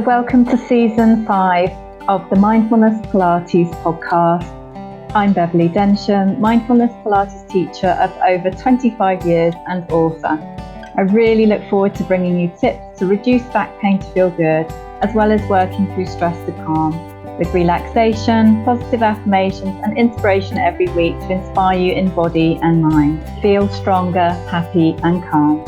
Welcome to season 5 of the Mindfulness Pilates podcast. I'm Beverly Densham, mindfulness Pilates teacher of over 25 years and author. I really look forward to bringing you tips to reduce back pain to feel good, as well as working through stress to calm, with relaxation, positive affirmations and inspiration every week to inspire you in body and mind. Feel stronger, happy and calm.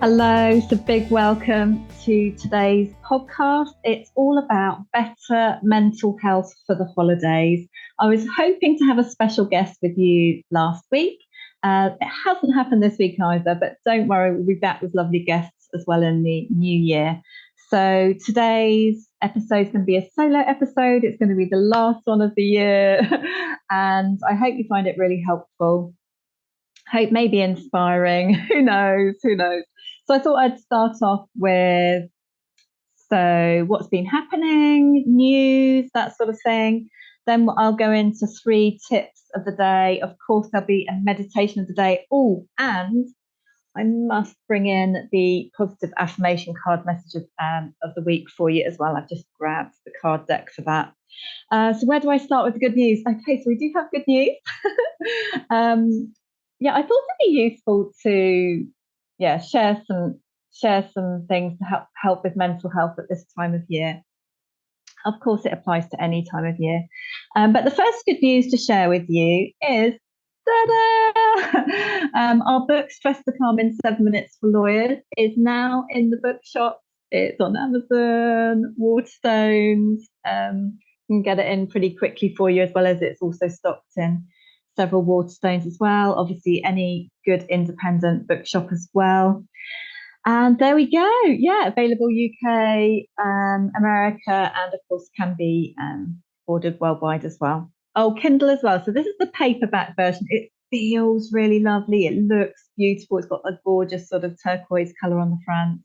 Hello, so big welcome to today's podcast. It's all about better mental health for the holidays. I was hoping to have a special guest with you last week. It hasn't happened this week either, but don't worry, we'll be back with lovely guests as well in the new year. So today's episode is going to be a solo episode. It's going to be the last one of the year, and I hope you find it really helpful. Hope maybe inspiring. Who knows? So I thought I'd start off with, so what's been happening, news, that sort of thing. Then I'll go into 3 tips of the day. Of course, there'll be a meditation of the day. Oh, and I must bring in the positive affirmation card message of the week for you as well. I've just grabbed the card deck for that. So where do I start with the good news? Okay, so we do have good news. I thought it'd be useful to share some things to help with mental health at this time of year. Of course, it applies to any time of year. But the first good news to share with you is our book, Stress to Calm in 7 Minutes for Lawyers, is now in the bookshop. It's on Amazon, Waterstones. You can get it in pretty quickly for you, as well as it's also stocked in several Waterstones as well. Obviously, any good independent bookshop as well. And there we go. Yeah, available UK, America, and of course can be ordered worldwide as well. Oh, Kindle as well. So this is the paperback version. It feels really lovely. It looks beautiful. It's got a gorgeous sort of turquoise colour on the front.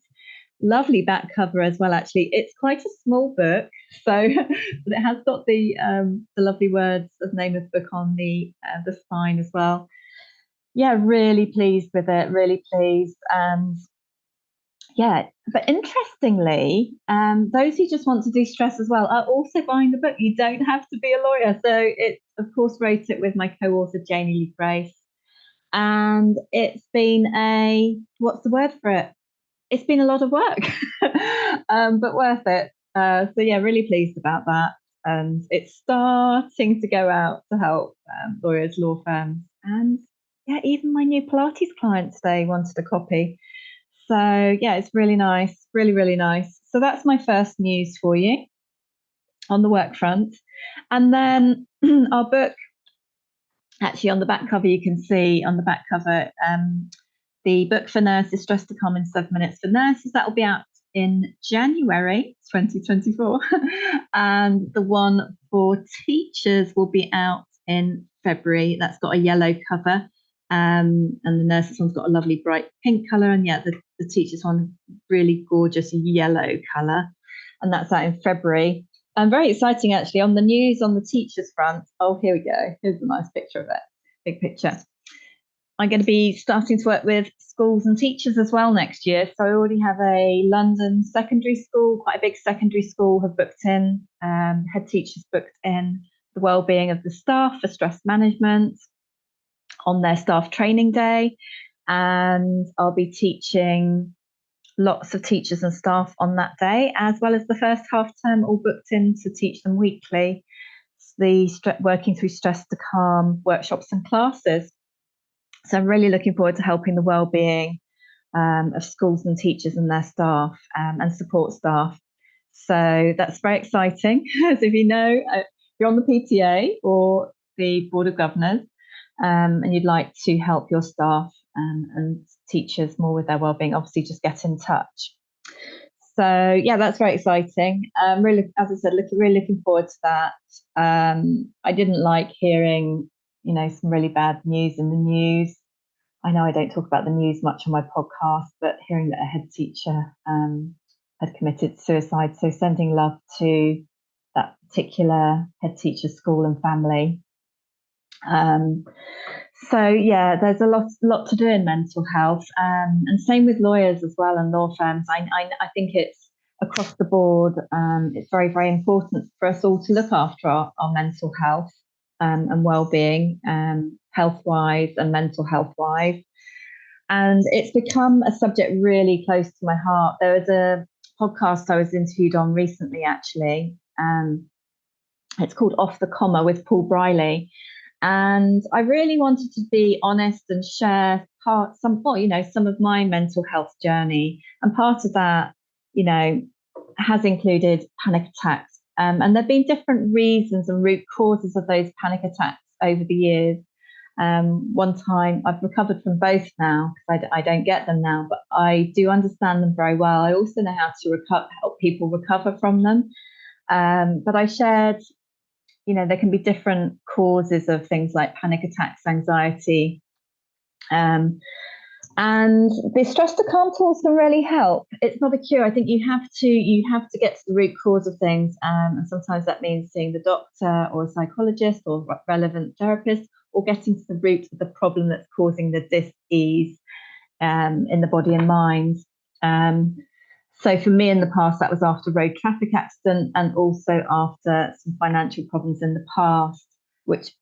Lovely back cover as well, actually. It's quite a small book, so but it has got the lovely words of the name of the book on the spine as well. Yeah, really pleased with it, really pleased. And yeah, but interestingly, those who just want to de-stress as well are also buying the book. You don't have to be a lawyer. So it's, of course, wrote it with my co-author, Janie Lee Grace. And it's been what's the word for it? It's been a lot of work, but worth it. So yeah, really pleased about that. And it's starting to go out to help lawyers, law firms, and yeah, even my new Pilates clients today wanted a copy. So yeah, it's really nice, really, really nice. So that's my first news for you on the work front. And then our book, actually on the back cover, you can see on the back cover, the book for nurses, Stress to Calm in 7 Minutes for Nurses, that will be out in January 2024. And the one for teachers will be out in February. That's got a yellow cover. And the nurses one's got a lovely bright pink colour. And yeah, the teachers one, really gorgeous yellow colour. And that's out in February. And very exciting, actually, on the news on the teachers front. Oh, here we go. Here's a nice picture of it. Big picture. I'm going to be starting to work with schools and teachers as well next year. So I already have a London secondary school, quite a big secondary school, have booked in, head teachers booked in the wellbeing of the staff for stress management on their staff training day. And I'll be teaching lots of teachers and staff on that day, as well as the first half term all booked in to teach them weekly, the working through stress to calm workshops and classes. So I'm really looking forward to helping the wellbeing of schools and teachers and their staff and support staff. So that's very exciting. As if you know, if you're on the PTA or the Board of Governors and you'd like to help your staff and teachers more with their wellbeing, obviously just get in touch. So yeah, that's very exciting. Really, as I said, really looking forward to that. I didn't like hearing some really bad news in the news. I know I don't talk about the news much on my podcast, but hearing that a head teacher had committed suicide, so sending love to that particular head teacher, school and family. So yeah, there's a lot to do in mental health, and same with lawyers as well and law firms. I think it's across the board. It's very very important for us all to look after our mental health and well-being, health wise and mental health wise. And it's become a subject really close to my heart. There was a podcast I was interviewed on recently, actually. It's called Off the Comma with Paul Briley. And I really wanted to be honest and share some of my mental health journey. And part of that, has included panic attacks. And there have been different reasons and root causes of those panic attacks over the years. One time I've recovered from both now because I don't get them now, but I do understand them very well. I also know how to help people recover from them. But I shared, there can be different causes of things like panic attacks, anxiety. And the stress to calm tools can really help. It's not a cure. I think you have to get to the root cause of things, and sometimes that means seeing the doctor or a psychologist or relevant therapist, or getting to the root of the problem that's causing the dis-ease in the body and mind. So for me in the past, that was after a road traffic accident and also after some financial problems in the past, which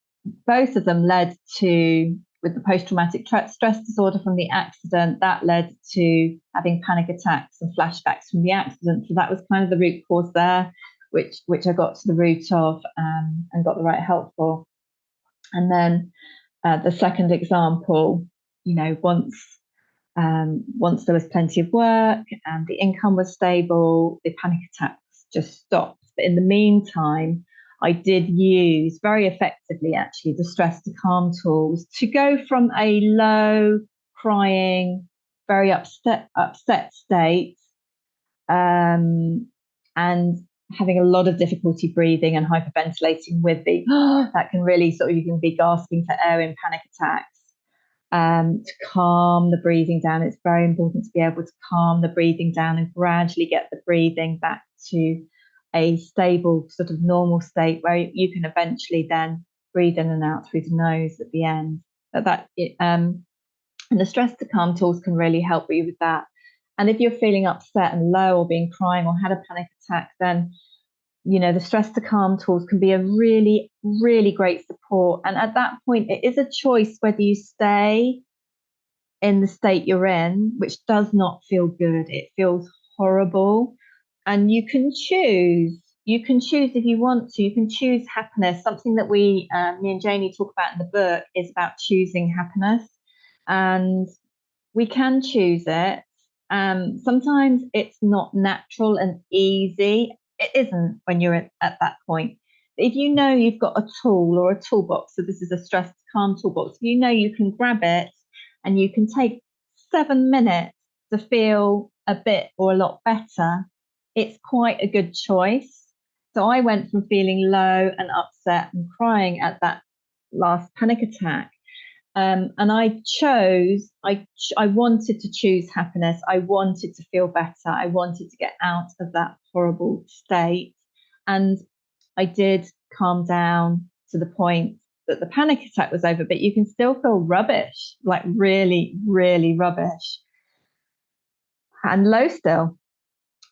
both of them led to, with the post-traumatic stress disorder from the accident, that led to having panic attacks and flashbacks from the accident. So that was kind of the root cause there, which I got to the root of and got the right help for. And then the second example, once there was plenty of work and the income was stable, the panic attacks just stopped. But in the meantime, I did use very effectively, actually, the stress to calm tools to go from a low, crying, very upset state, and having a lot of difficulty breathing and hyperventilating with the that can really you can be gasping for air in panic attacks. To calm the breathing down. It's very important to be able to calm the breathing down and gradually get the breathing back to a stable sort of normal state where you can eventually then breathe in and out through the nose at the end. And the stress to calm tools can really help you with that. And if you're feeling upset and low or being crying or had a panic attack, then the stress to calm tools can be a really, really great support. And at that point, it is a choice whether you stay in the state you're in, which does not feel good. It feels horrible. And you can choose. You can choose if you want to. You can choose happiness. Something that me and Janie talk about in the book is about choosing happiness. And we can choose it. Sometimes it's not natural and easy. It isn't when you're at that point. If you know you've got a tool or a toolbox, so this is a stress to calm toolbox, you know you can grab it and you can take 7 minutes to feel a bit or a lot better, it's quite a good choice. So I went from feeling low and upset and crying at that last panic attack. And I wanted to choose happiness. I wanted to feel better. I wanted to get out of that horrible state. And I did calm down to the point that the panic attack was over, but you can still feel rubbish, like really, really rubbish and low still.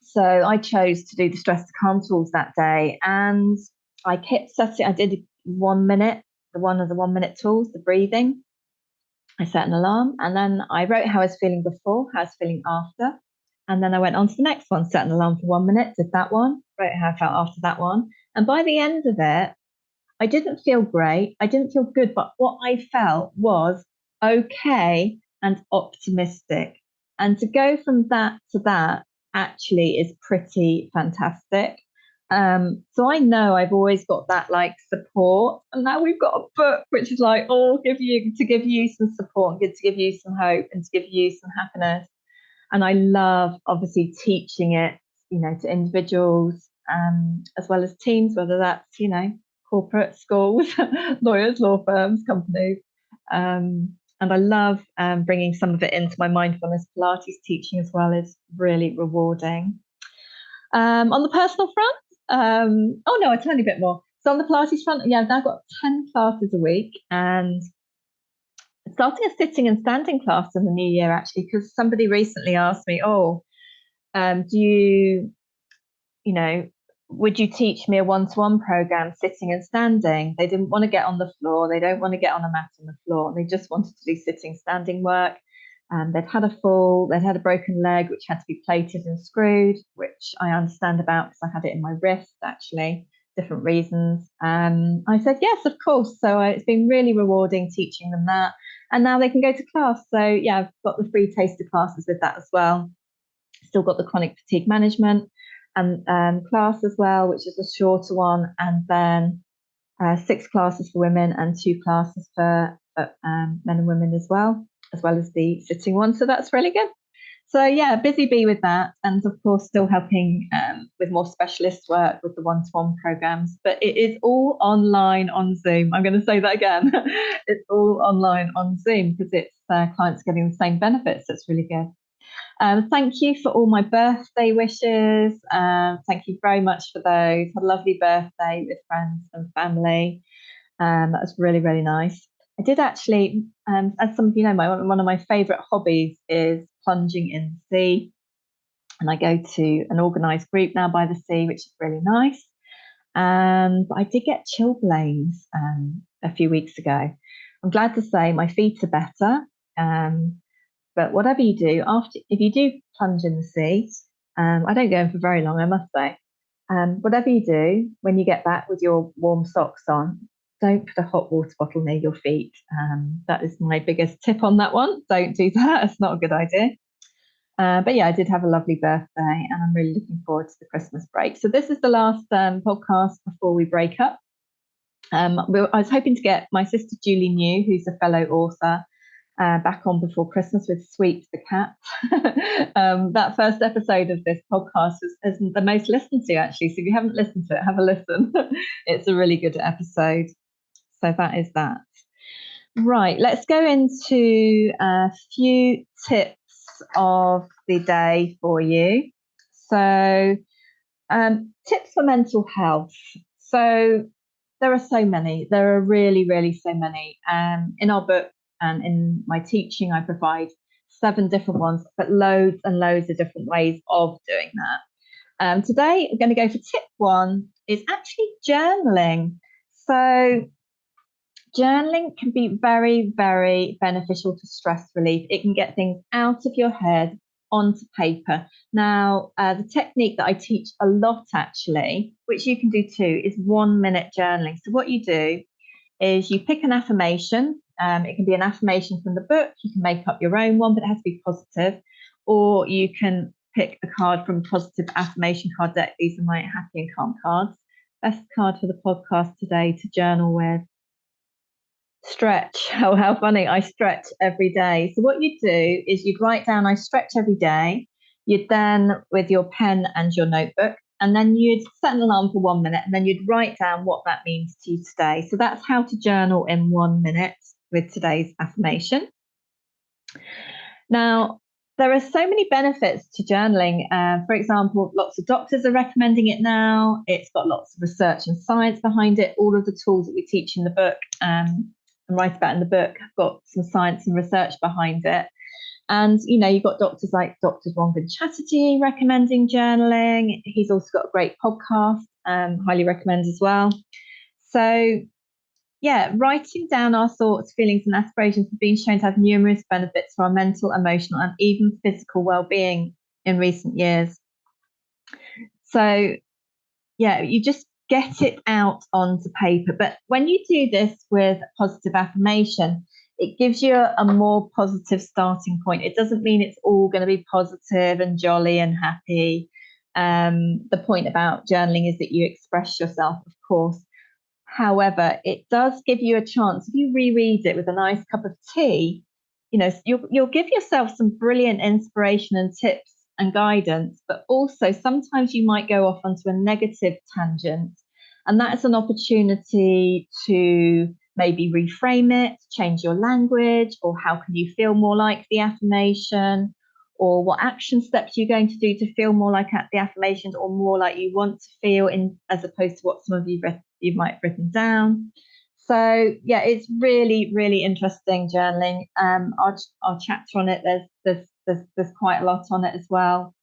So I chose to do the stress to calm tools that day. And I kept setting, I did 1 minute, one of the 1 minute tools, the breathing. I set an alarm and then I wrote how I was feeling before, how I was feeling after. And then I went on to the next one, set an alarm for 1 minute, did that one, wrote how I felt after that one. And by the end of it, I didn't feel great. I didn't feel good, but what I felt was okay and optimistic. And to go from that to that actually is pretty fantastic. So I know I've always got that like support, and now we've got a book which is like, give you some support, to give you some hope, and to give you some happiness. And I love obviously teaching it, to individuals as well as teams, whether that's corporate, schools, lawyers, law firms, companies. And I love bringing some of it into my mindfulness Pilates teaching as well. Is really rewarding. On the personal front, a tiny bit more. So on the Pilates front, I've now got 10 classes a week, and starting a sitting and standing class in the new year, actually, because somebody recently asked me, do you know, would you teach me a one-to-one program sitting and standing? They didn't want to get on the floor. They don't want to get on a mat on the floor. They just wanted to do sitting, standing work. They'd had a fall, they'd had a broken leg, which had to be plated and screwed, which I understand about because I had it in my wrist, actually, different reasons. I said, yes, of course. So it's been really rewarding teaching them that. And now they can go to class. So yeah, I've got the free taster classes with that as well. Still got the chronic fatigue management and class as well, which is a shorter one. And then 6 classes for women and 2 classes for men and women as well as the sitting one. So that's really good. So yeah, busy bee with that, and of course still helping with more specialist work with the one-to-one programs. But it is all online on Zoom. I'm going to say that again. It's all online on Zoom because it's clients getting the same benefits. That's really good. Thank you for all my birthday wishes. Thank you very much for those. Had a lovely birthday with friends and family. That was really, really nice. I did actually, as some of you know, one of my favourite hobbies is plunging in the sea. And I go to an organised group now by the sea, which is really nice. But I did get chilblains a few weeks ago. I'm glad to say my feet are better. But whatever you do, if you do plunge in the sea, I don't go in for very long, I must say. Whatever you do, when you get back with your warm socks on, don't put a hot water bottle near your feet. That is my biggest tip on that one. Don't do that. It's not a good idea. But yeah, I did have a lovely birthday and I'm really looking forward to the Christmas break. So this is the last podcast before we break up. I was hoping to get my sister Julie New, who's a fellow author, back on before Christmas with Sweep the Cat. That first episode of this podcast is the most listened to, actually. So if you haven't listened to it, have a listen. It's a really good episode. So that is that. Right, let's go into a few tips of the day for you. So tips for mental health. So there are so many. There are really, really so many. In our book and in my teaching, I provide 7 different ones, but loads and loads of different ways of doing that. Today, I'm going to go for tip 1 is actually journaling. So journaling can be very, very beneficial to stress relief. It can get things out of your head onto paper. Now, the technique that I teach a lot, actually, which you can do too, is 1-minute journaling. So what you do is you pick an affirmation. It can be an affirmation from the book. You can make up your own one, but it has to be positive. Or you can pick a card from Positive Affirmation Card Deck. These are my happy and calm cards. Best card for the podcast today to journal with. Stretch. Oh, how funny. I stretch every day. So what you do is you'd write down, I stretch every day. You'd then, with your pen and your notebook, and then you'd set an alarm for 1 minute, and then you'd write down what that means to you today. So that's how to journal in 1 minute with today's affirmation. Now, there are so many benefits to journaling. For example, lots of doctors are recommending it now. It's got lots of research and science behind it. All of the tools that we teach in the book and write about in the book have got some science and research behind it. And, you know, you've got doctors like Dr. Rangan Chatterjee recommending journaling. He's also got a great podcast, highly recommend as well. So, yeah, writing down our thoughts, feelings, and aspirations have been shown to have numerous benefits for our mental, emotional, and even physical well-being in recent years. So, yeah, you just get it out onto paper. But when you do this with positive affirmation, it gives you a more positive starting point. It doesn't mean it's all going to be positive and jolly and happy. The point about journaling is that you express yourself, of course. However, it does give you a chance. If you reread it with a nice cup of tea, you know, you'll give yourself some brilliant inspiration and tips and guidance, but also sometimes you might go off onto a negative tangent. And that's an opportunity to maybe reframe it, change your language, or how can you feel more like the affirmation, or what action steps you're going to do to feel more like the affirmations or more like you want to feel, in as opposed to what some of you might have written down. So yeah, it's really, really interesting journaling. Our chapter on it, there's quite a lot on it as well.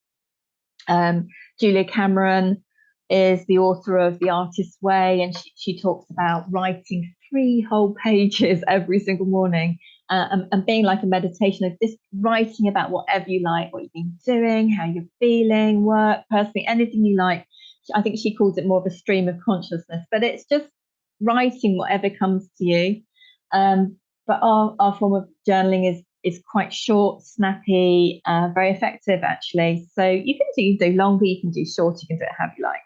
Julia Cameron is the author of The Artist's Way, and she talks about writing 3 whole pages every single morning, and being like a meditation of just writing about whatever you like, what you've been doing, how you're feeling, work, personally, anything you like. I think she calls it more of a stream of consciousness, but it's just writing whatever comes to you. But our form of journaling is quite short, snappy, very effective actually. So you can do longer, you can do shorter, you can do it how you like.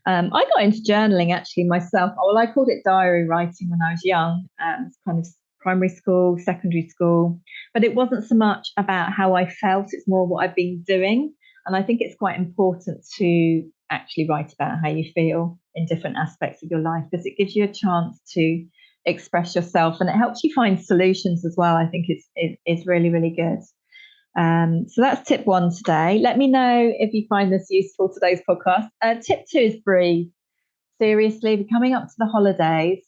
I got into journaling actually myself. Well, I called it diary writing when I was young, kind of primary school, secondary school. But it wasn't so much about how I felt, it's more what I've been doing. And I think it's quite important to actually write about how you feel in different aspects of your life, because it gives you a chance to express yourself, and it helps you find solutions as well. I think it's really, really good. So that's tip 1 today. Let me know if you find this useful, today's podcast. Tip 2 is breathe. Seriously, we're coming up to the holidays.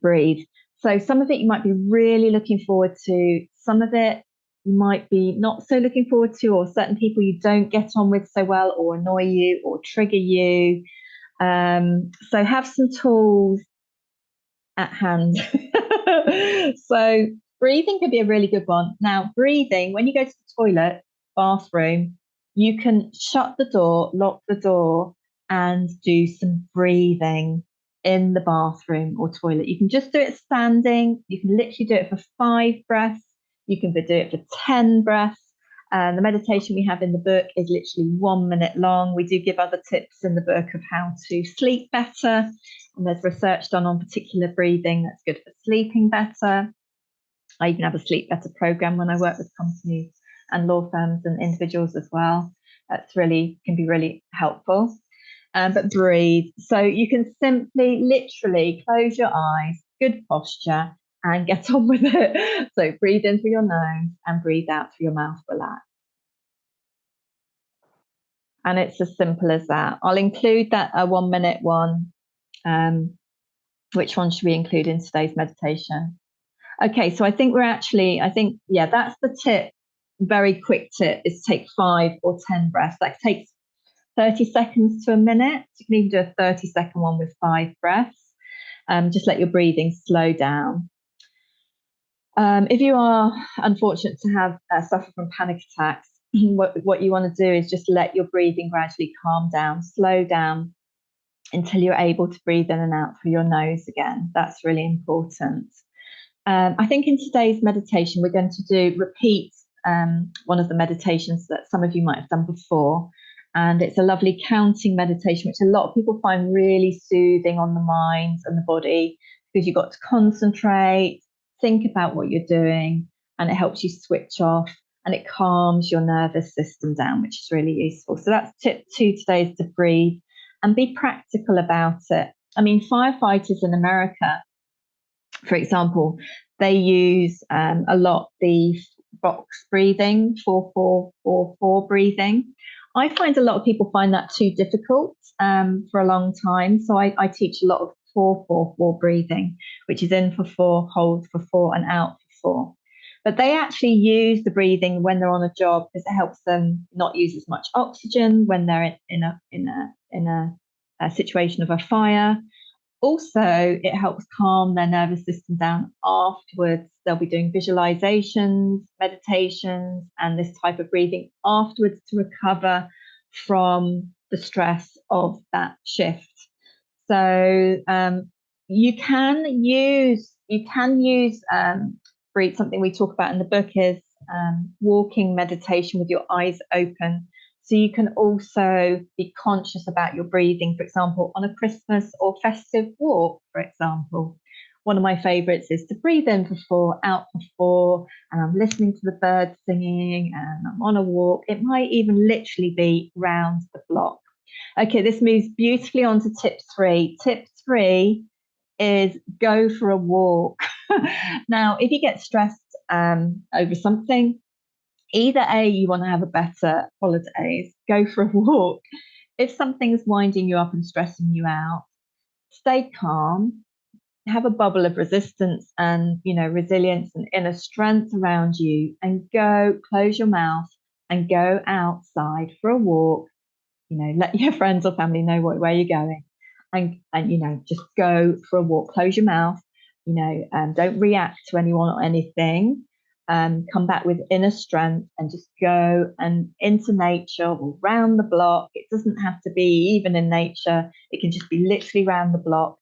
Breathe. So some of it you might be really looking forward to. Some of it you might be not so looking forward to, or certain people you don't get on with so well, or annoy you, or trigger you. So have some tools at hand. So breathing could be a really good one. Now, breathing, when you go to the toilet, bathroom, you can shut the door, lock the door, and do some breathing in the bathroom or toilet. You can just do it standing. You can literally do it for 5 breaths. You can do it for 10 breaths. The meditation we have in the book is literally 1 minute long. We do give other tips in the book of how to sleep better. And there's research done on particular breathing that's good for sleeping better. I even have a sleep better program when I work with companies and law firms and individuals as well. That's really can be really helpful. But breathe. So you can simply, literally close your eyes, good posture, and get on with it. So breathe in through your nose and breathe out through your mouth, relax. And it's as simple as that. I'll include that a 1 minute one. Which one should we include in today's meditation? Okay, so I think that's the tip. Very quick tip is take 5 or 10 breaths. That takes 30 seconds to a minute. You can even do a 30-second one with 5 breaths. Just let your breathing slow down. If you are unfortunate to have suffer from panic attacks, what you want to do is just let your breathing gradually calm down, slow down until you're able to breathe in and out through your nose again. That's really important. I think in today's meditation, we're going to repeat one of the meditations that some of you might have done before. And it's a lovely counting meditation, which a lot of people find really soothing on the mind and the body, because you've got to concentrate, think about what you're doing, and it helps you switch off and it calms your nervous system down, which is really useful. So that's tip 2 today, is to breathe and be practical about it. I mean, firefighters in America, for example, they use a lot the box breathing, 4-4-4-4 breathing. I find a lot of people find that too difficult for a long time. So I teach a lot of 4-4-4 breathing, which is in for 4, hold for 4, and out for 4. But they actually use the breathing when they're on a job, because it helps them not use as much oxygen when they're in a situation of a fire. Also, it helps calm their nervous system down afterwards. They'll be doing visualizations, meditations, and this type of breathing afterwards to recover from the stress of that shift. So you can use breathe. Something we talk about in the book is walking meditation with your eyes open. So you can also be conscious about your breathing, for example, on a Christmas or festive walk, for example. One of my favorites is to breathe in for 4, out for 4, and I'm listening to the birds singing and I'm on a walk. It might even literally be round the block. Okay, this moves beautifully on to tip 3. Tip 3 is go for a walk. Now, if you get stressed over something, either A, you want to have a better holidays, go for a walk. If something's winding you up and stressing you out, stay calm, have a bubble of resistance and, resilience and inner strength around you, and close your mouth and go outside for a walk. Let your friends or family know where you're going, and just go for a walk. Close your mouth, and don't react to anyone or anything. Come back with inner strength and just go and into nature or round the block. It doesn't have to be even in nature. It can just be literally round the block.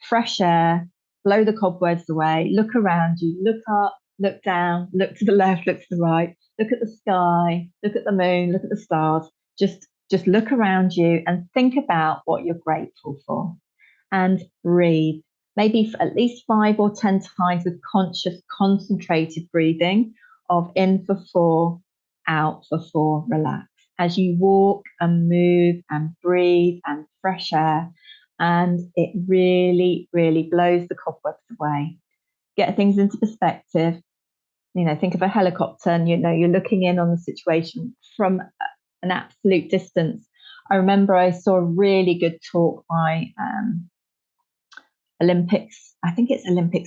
Fresh air, blow the cobwebs away, look around you, look up, look down, look to the left, look to the right, look at the sky, look at the moon, look at the stars. Just look around you and think about what you're grateful for, and breathe. Maybe for at least 5 or 10 times with conscious, concentrated breathing of in for 4, out for 4, relax. As you walk and move and breathe and fresh air, and it really, really blows the cobwebs away. Get things into perspective. Think of a helicopter, and you're looking in on the situation from an absolute distance. I remember I saw a really good talk by Olympic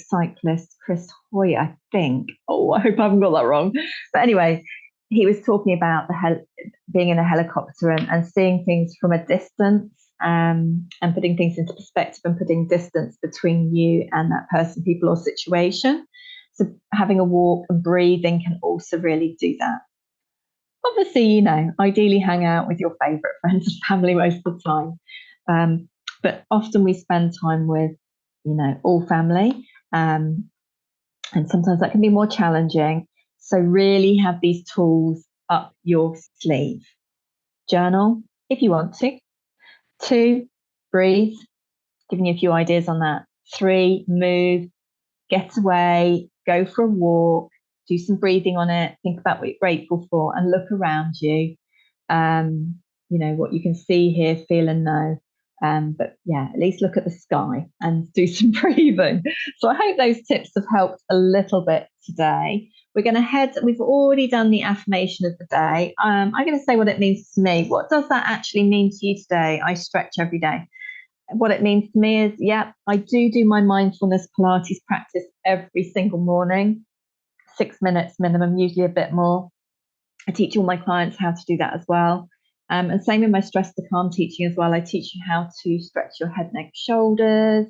cyclist Chris Hoy, I think. Oh, I hope I haven't got that wrong. But anyway, he was talking about being in a helicopter and seeing things from a distance, and putting things into perspective and putting distance between you and that person, people, or situation. So having a walk and breathing can also really do that. Obviously, ideally hang out with your favourite friends and family most of the time. But often we spend time with, all family. And sometimes that can be more challenging. So really have these tools up your sleeve. Journal if you want to. 2, breathe. Giving you a few ideas on that. 3, move. Get away. Go for a walk. Do some breathing on it. Think about what you're grateful for and look around you. What you can see, hear, feel, and know. But yeah, at least look at the sky and do some breathing. So I hope those tips have helped a little bit today. We've already done the affirmation of the day. I'm going to say what it means to me. What does that actually mean to you today? I stretch every day. What it means to me is, I do my mindfulness Pilates practice every single morning, 6 minutes minimum, usually a bit more. I teach all my clients how to do that as well. And same with my stress to calm teaching as well. I teach you how to stretch your head, neck, shoulders,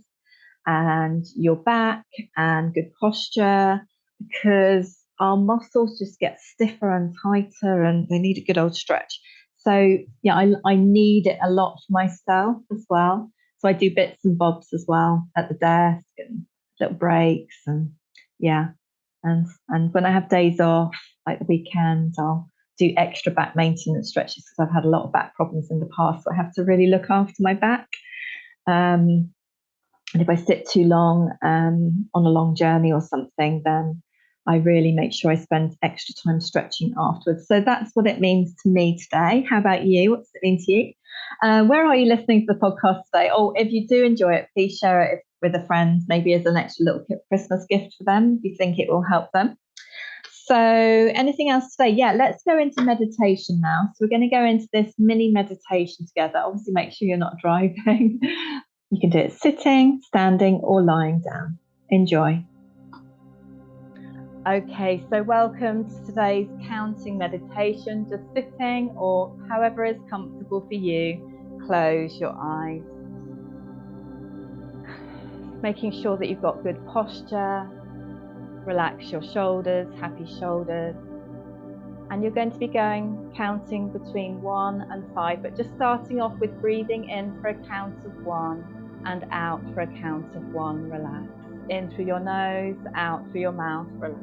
and your back, and good posture, because our muscles just get stiffer and tighter and they need a good old stretch. So I need it a lot for myself as well. So I do bits and bobs as well at the desk and little breaks, and and when I have days off, like the weekends, I'll do extra back maintenance stretches because I've had a lot of back problems in the past. So I have to really look after my back. And if I sit too long on a long journey or something, then I really make sure I spend extra time stretching afterwards. So that's what it means to me today. How about you? What does it mean to you? Where are you listening to the podcast today? Oh, if you do enjoy it, please share it with a friend, maybe as an extra little Christmas gift for them if you think it will help them. So anything else today? Yeah, let's go into meditation now. So we're going to go into this mini meditation together. Obviously, make sure you're not driving. You can do it sitting, standing, or lying down. Enjoy. Okay, so welcome to today's counting meditation. Just sitting, or however is comfortable for you. Close your eyes. Making sure that you've got good posture. Relax your shoulders, happy shoulders. And you're going to be counting between 1 and 5, but just starting off with breathing in for a count of 1 and out for a count of 1. Relax. In through your nose, out through your mouth. Relax.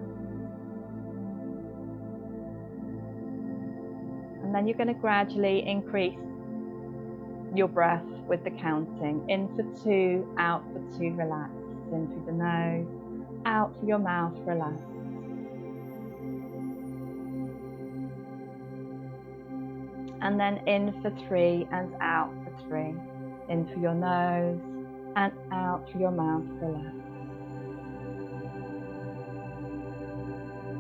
And then you're going to gradually increase your breath with the counting. In for 2, out for 2. Relax. In through the nose, out through your mouth. Relax. And then in for 3 and out for 3. In through your nose and out through your mouth. Relax.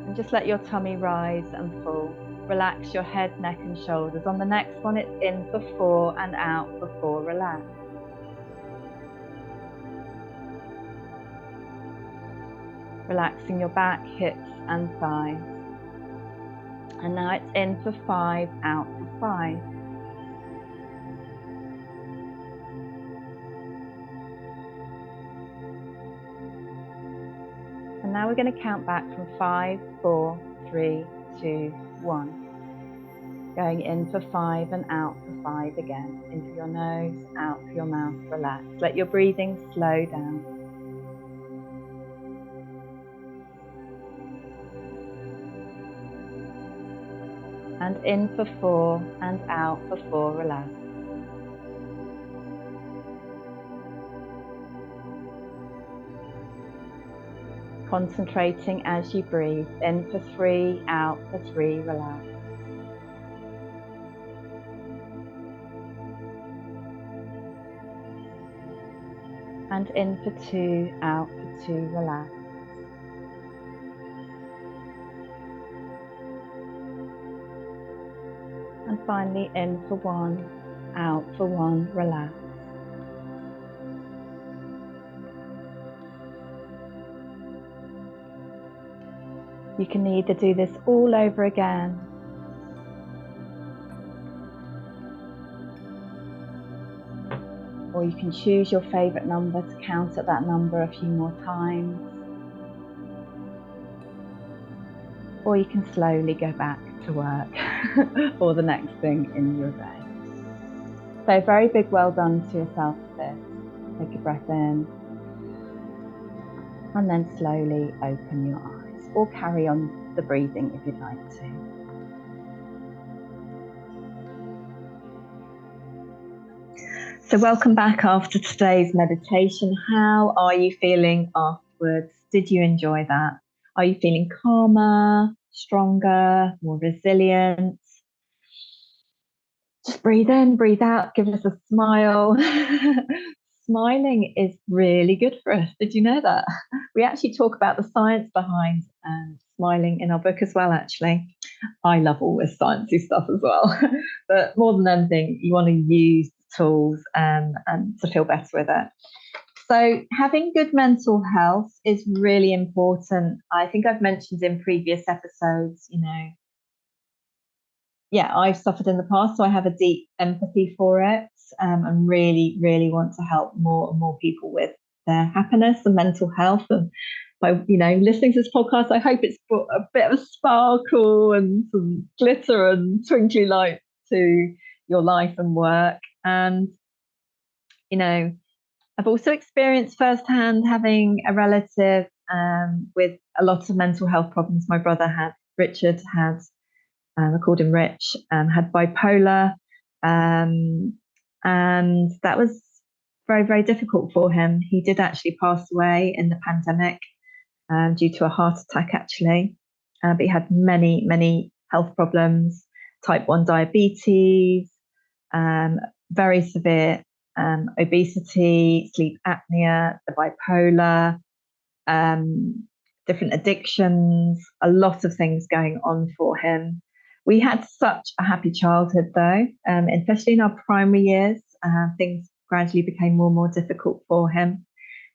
And just let your tummy rise and fall. Relax your head, neck and shoulders. On the next one, it's in for 4 and out for 4. Relax. relaxing your back, hips and thighs. And now it's in for 5, out for 5. And now we're going to count back from 5, 4, 3, 2, 1. Going in for 5 and out for 5 again. In through your nose, out through your mouth, relax. Let your breathing slow down. And in for 4 and out for 4, relax. Concentrating as you breathe. In for 3, out for 3, relax. And in for 2, out for 2, relax. And finally in for 1, out for 1, relax. You can either do this all over again, or you can choose your favourite number to count at that number a few more times, or you can slowly go back to work or the next thing in your day. So a very big well done to yourself for this. Take a breath in and then slowly open your eyes, or carry on the breathing if you'd like to. So welcome back after today's meditation. How are you feeling afterwards? Did you enjoy that? Are you feeling calmer, stronger, more resilient? Just breathe in, breathe out, give us a smile. Smiling is really good for us. Did you know that? We actually talk about the science behind smiling in our book as well, actually. I love all this sciencey stuff as well. But more than anything, you want to use tools and to feel better with it. So having good mental health is really important. I think I've mentioned in previous episodes, I've suffered in the past, so I have a deep empathy for it, and really, really want to help more and more people with their happiness and mental health. And by listening to this podcast, I hope it's brought a bit of a sparkle and some glitter and twinkly light to your life and work. And I've also experienced firsthand having a relative with a lot of mental health problems. My brother Richard had, I called him Rich, had bipolar, and that was very, very difficult for him. He did actually pass away in the pandemic due to a heart attack, actually, but he had many, many health problems, type 1 diabetes, very severe obesity, sleep apnea, the bipolar, different addictions, a lot of things going on for him. We had such a happy childhood, though, especially in our primary years. Things gradually became more and more difficult for him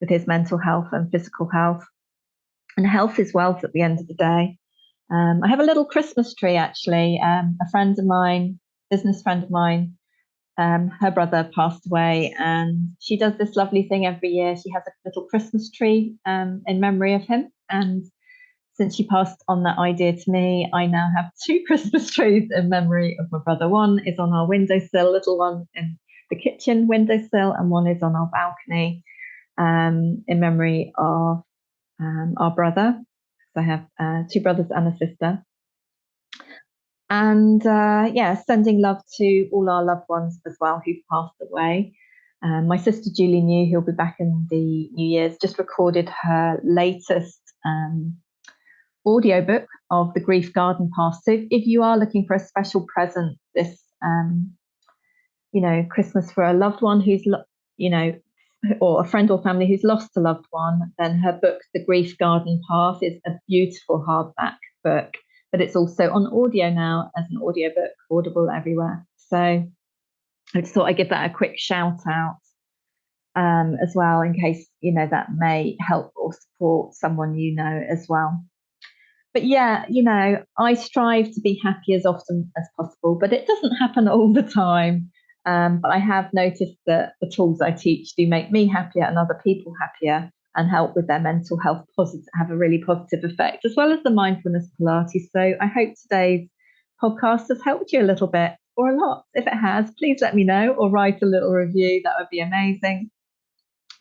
with his mental health and physical health. And health is wealth at the end of the day. I have a little Christmas tree, actually. A friend of mine, business friend of mine, her brother passed away, and she does this lovely thing every year. She has a little Christmas tree in memory of him. And since she passed on that idea to me, I now have 2 Christmas trees in memory of my brother. One is on our windowsill, a little one in the kitchen windowsill, and one is on our balcony in memory of our brother. So I have 2 brothers and a sister. And sending love to all our loved ones as well who've passed away. My sister Julie New, who'll be back in the New Year's, just recorded her latest audiobook of the Grief Garden Path. So if you are looking for a special present this Christmas for a loved one who's or a friend or family who's lost a loved one, then her book, The Grief Garden Path, is a beautiful hardback book, but it's also on audio now as an audiobook, Audible everywhere. So I just thought I'd give that a quick shout out. as well, in case, that may help or support someone as well. But yeah, I strive to be happy as often as possible, but it doesn't happen all the time. But I have noticed that the tools I teach do make me happier and other people happier and help with their mental health, have a really positive effect, as well as the mindfulness Pilates. So I hope today's podcast has helped you a little bit or a lot. If it has, please let me know or write a little review. That would be amazing.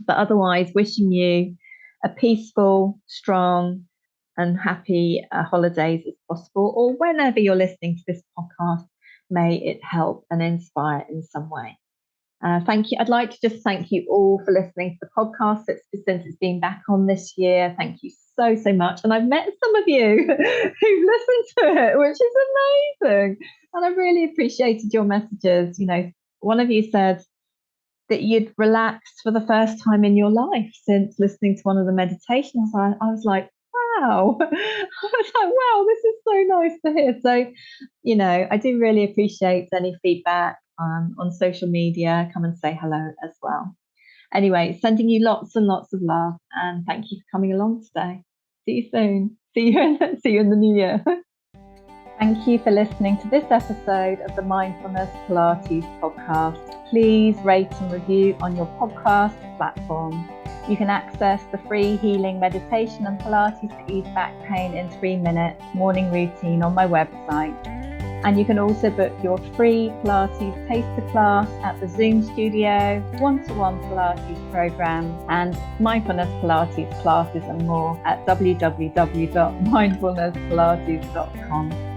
But otherwise, wishing you a peaceful, strong, and happy holidays as possible, or whenever you're listening to this podcast, may it help and inspire in some way. Thank you. I'd like to just thank you all for listening to the podcast since it's been back on this year. Thank you so, so much. And I've met some of you who've listened to it, which is amazing. And I really appreciated your messages. One of you said that you'd relaxed for the first time in your life since listening to one of the meditations. I was like, wow. Wow, this is so nice to hear. So, I do really appreciate any feedback on social media. Come and say hello as well. Anyway, sending you lots and lots of love, and thank you for coming along today. See you soon. See you in the new year. Thank you for listening to this episode of the Mindfulness Pilates podcast. Please rate and review on your podcast platform. You can access the free healing meditation and Pilates to ease back pain in 3 minutes morning routine on my website. And you can also book your free Pilates taster class at the Zoom studio, one-to-one Pilates program, and mindfulness Pilates classes and more at www.mindfulnesspilates.com.